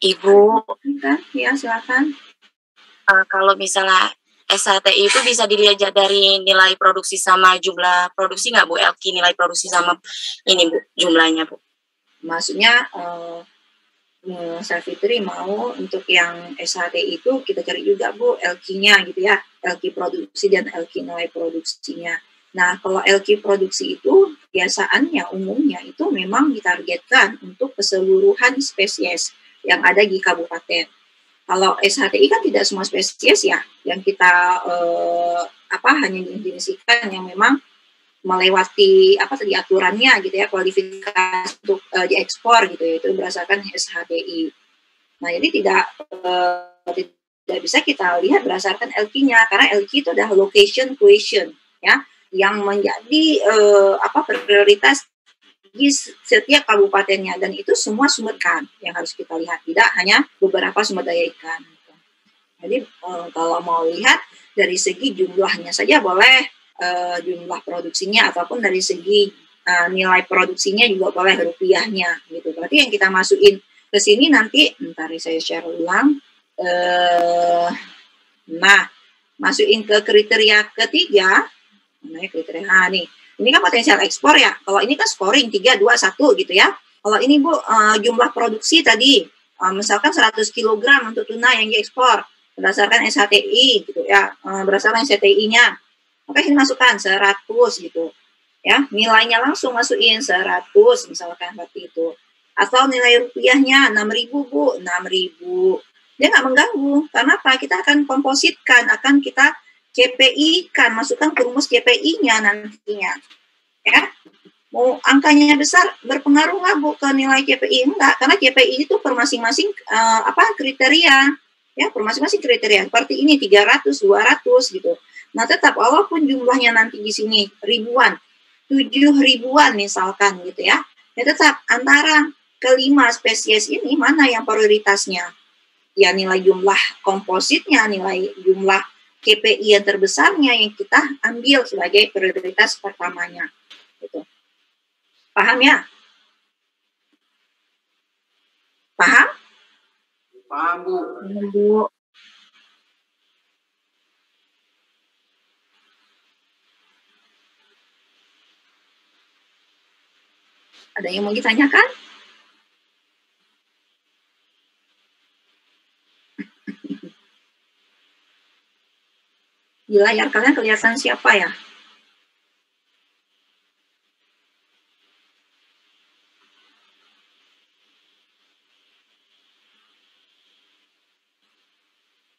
Ibu, ya silakan. Kalau misalnya SHTI itu bisa dilihat dari nilai produksi sama jumlah produksi nggak Bu? LQ nilai produksi sama ini Bu, jumlahnya Bu. Maksudnya Saya Fitri mau untuk yang SHTI itu kita cari juga Bu LQ-nya gitu ya, LQ produksi dan LQ nilai produksinya. Nah, kalau LQ produksi itu biasaannya umumnya itu memang ditargetkan untuk keseluruhan spesies yang ada di kabupaten. Kalau SHTI kan tidak semua spesies ya yang kita hanya didefinisikan yang memang melewati aturannya gitu ya, kualifikasi untuk diekspor gitu ya, itu berdasarkan SHTI. Nah, jadi tidak bisa kita lihat berdasarkan LQ-nya karena LQ itu adalah location question ya yang menjadi prioritas di setiap kabupatennya, dan itu semua sumber ikan yang harus kita lihat, tidak hanya beberapa sumber daya ikan. Jadi kalau mau lihat dari segi jumlahnya saja boleh, jumlah produksinya, ataupun dari segi nilai produksinya juga boleh rupiahnya gitu. Berarti yang kita masukin ke sini nanti, ntar saya share ulang. Nah, masukin ke kriteria ketiga, namanya kriteria nih. Ini kan potensial ekspor ya. Kalau ini kan scoring 3, 2, 1 gitu ya. Kalau ini Bu, jumlah produksi tadi, misalkan 100 kg untuk tuna yang diekspor berdasarkan SHTI gitu ya, berdasarkan SHTI-nya. Maka ini masukkan 100 gitu. Ya, nilainya langsung masukin 100 misalkan seperti itu. Atau nilai rupiahnya 6.000 Bu, 6.000. Dia nggak mengganggu. Karena apa? Kita akan kompositkan, akan kita CPI kan, masukkan ke rumus CPI-nya nantinya. Ya. Mau angkanya besar berpengaruh nggak Bu ke nilai CPI? Enggak, karena CPI itu per masing-masing kriteria. Ya, per masing-masing kriteria. Seperti ini 300, 200 gitu. Nah, tetap walaupun jumlahnya nanti di sini ribuan, 7.000-an misalkan gitu ya. Ya tetap antara kelima spesies ini mana yang prioritasnya? Ya nilai jumlah kompositnya, nilai jumlah KPI yang terbesarnya yang kita ambil sebagai prioritas pertamanya. Gitu. Paham ya? Paham? Paham Bu. Bu. Ada yang mau ditanyakan? Di layar kalian kelihatan siapa ya?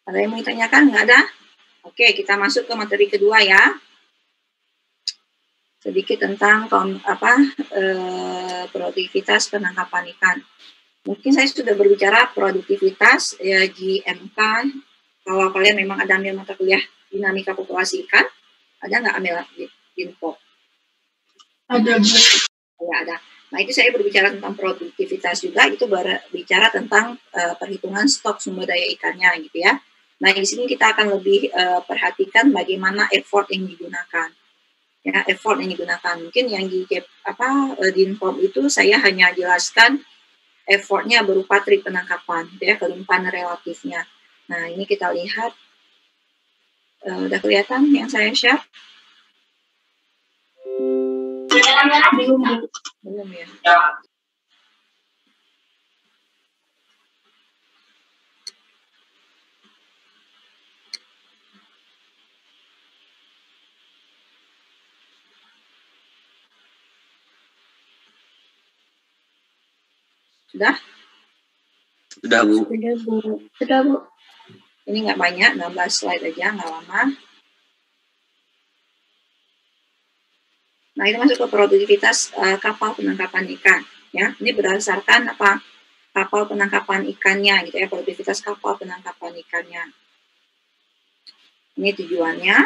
Ada yang mau ditanyakan? Nggak ada? Oke, kita masuk ke materi kedua ya. Sedikit tentang produktivitas penangkapan ikan. Mungkin saya sudah berbicara produktivitas ya di MK. Kalau kalian memang ada ambil mata kuliah dinamika populasi ikan, ada nggak ambil di info? Ada Bu. Ya, ada. Nah, itu saya berbicara tentang produktivitas juga, itu berbicara tentang perhitungan stok sumber daya ikannya gitu ya. Nah, di sini kita akan lebih perhatikan bagaimana effort yang digunakan. Ya, effort yang digunakan. Mungkin yang di inform itu saya hanya jelaskan effortnya berupa trik penangkapan, gitu ya, kelimpahan relatifnya. Nah, ini kita lihat. Udah kelihatan yang saya share? Belum ya? Sudah? Sudah Bu. Sudah Bu. Ini nggak banyak, 16 slide aja, nggak lama. Nah, ini masuk ke produktivitas kapal penangkapan ikan. Ya, ini berdasarkan kapal penangkapan ikannya, gitu ya, produktivitas kapal penangkapan ikannya. Ini tujuannya.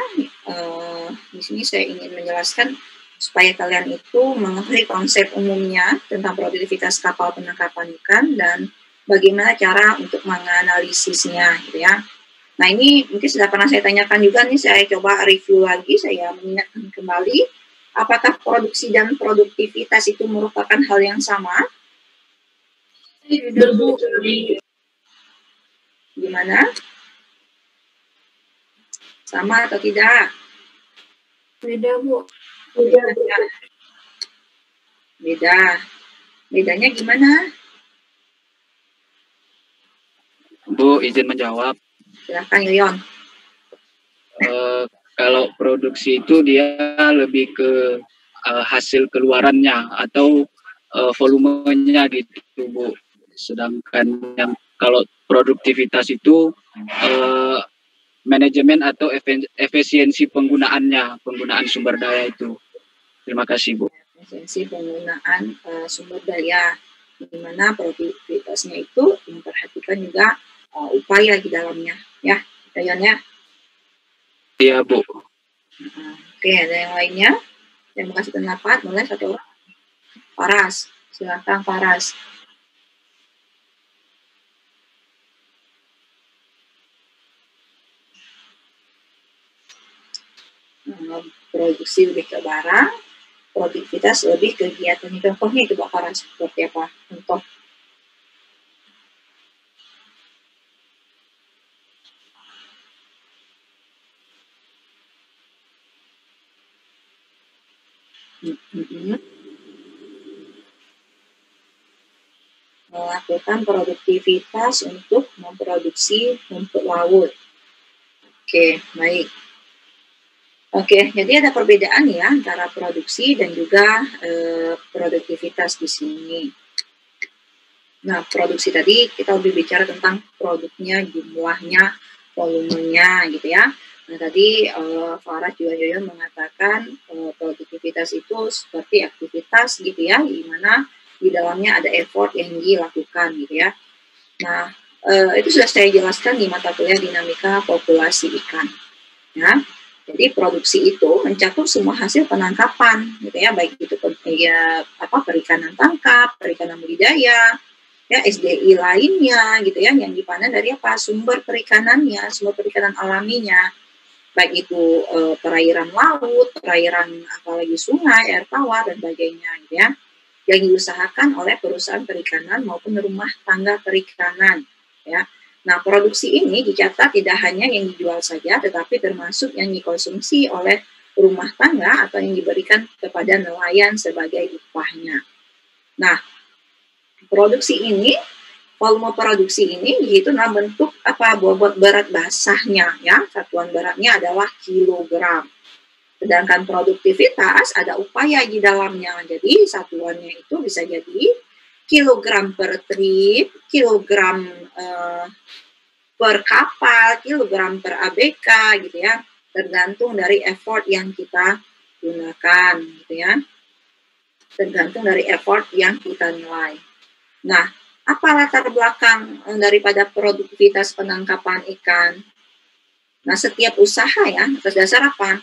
Di sini saya ingin menjelaskan supaya kalian itu mengetahui konsep umumnya tentang produktivitas kapal penangkapan ikan dan bagaimana cara untuk menganalisisnya, gitu ya. Nah, ini mungkin sudah pernah saya tanyakan juga nih, saya coba review lagi, saya mengingatkan kembali. Apakah produksi dan produktivitas itu merupakan hal yang sama? Gimana? Sama atau tidak? Beda, Bu. Beda. Bedanya gimana? Bu, izin menjawab. Silahkan Yoyon. Kalau produksi itu dia lebih ke hasil keluarannya atau volumenya gitu, Bu. Sedangkan yang kalau produktivitas itu manajemen atau efisiensi penggunaan sumber daya itu. Terima kasih, Bu. Efisiensi penggunaan sumber daya, di mana produktivitasnya itu memperhatikan juga upaya di dalamnya, ya, Yoyon ya. Iya, Bu. Oke, ada yang lainnya? Yang mau kasih pendapat, mulai satu orang. Paras, silakan Paras. Produksi lebih ke barang, produktivitas lebih kegiatan. Contohnya itu Pak Paras, seperti apa? Contoh. Melakukan produktivitas untuk memproduksi rumput laut. Oke, baik. Oke, jadi ada perbedaan ya antara produksi dan juga produktivitas di sini. Nah, produksi tadi kita lebih bicara tentang produknya, jumlahnya, volumenya gitu ya. Nah, tadi Farah juga Yoyo mengatakan produktivitas itu seperti aktivitas gitu ya, di mana di dalamnya ada effort yang dilakukan gitu ya. Nah, itu sudah saya jelaskan di mata kuliah dinamika populasi ikan. Ya. Jadi produksi itu mencakup semua hasil penangkapan gitu ya, baik itu perikanan tangkap, perikanan budidaya, ya SDI lainnya gitu ya, yang dipanen dari sumber perikanannya, sumber perikanan alaminya, baik itu perairan laut, perairan apalagi sungai, air tawar dan sebagainya gitu ya, yang diusahakan oleh perusahaan perikanan maupun rumah tangga perikanan ya. Nah, produksi ini dicatat tidak hanya yang dijual saja, tetapi termasuk yang dikonsumsi oleh rumah tangga atau yang diberikan kepada nelayan sebagai upahnya. Nah, produksi ini, volume produksi ini yaitu dalam bentuk bobot berat basahnya ya, satuan beratnya adalah kilogram. Sedangkan produktivitas ada upaya di dalamnya, jadi satuannya itu bisa jadi kilogram per trip, kilogram per kapal, kilogram per ABK gitu ya, tergantung dari effort yang kita gunakan gitu ya, tergantung dari effort yang kita nilai. Nah, apa latar belakang daripada produktivitas penangkapan ikan? Nah, setiap usaha ya, atas dasar apa?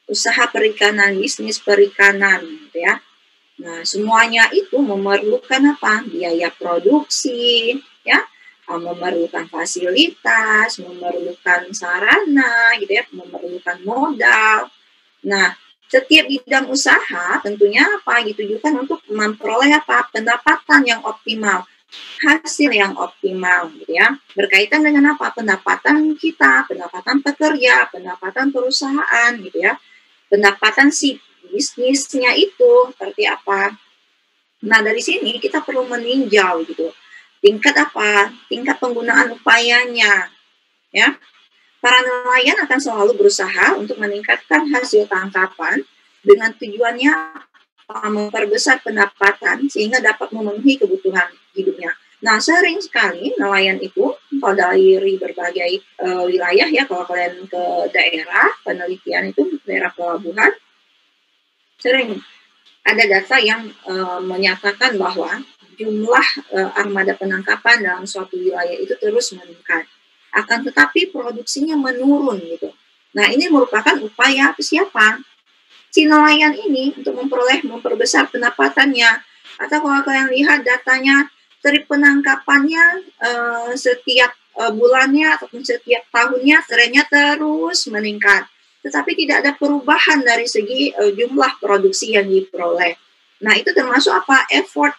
Usaha perikanan, bisnis perikanan gitu ya. Nah, semuanya itu memerlukan biaya produksi, ya, memerlukan fasilitas, memerlukan sarana, gitu ya, memerlukan modal. Nah, setiap bidang usaha tentunya ditujukan untuk memperoleh pendapatan yang optimal, hasil yang optimal, gitu ya. Berkaitan dengan pendapatan kita, pendapatan pekerja, pendapatan perusahaan, gitu ya, pendapatan si bisnisnya itu seperti apa. Nah, dari sini kita perlu meninjau gitu. Tingkat penggunaan upayanya. Ya. Para nelayan akan selalu berusaha untuk meningkatkan hasil tangkapan dengan tujuannya memperbesar pendapatan sehingga dapat memenuhi kebutuhan hidupnya. Nah, sering sekali nelayan itu kalau dari berbagai wilayah ya, kalau kalian ke daerah penelitian itu daerah pelabuhan, sering ada data yang menyatakan bahwa jumlah armada penangkapan dalam suatu wilayah itu terus meningkat. Akan tetapi produksinya menurun gitu. Nah, ini merupakan upaya siapa? Si nelayan ini untuk memperbesar pendapatannya. Atau kalau kalian lihat datanya, trip penangkapannya setiap bulannya ataupun setiap tahunnya trennya terus meningkat. Tetapi tidak ada perubahan dari segi jumlah produksi yang diperoleh. Nah, itu termasuk effort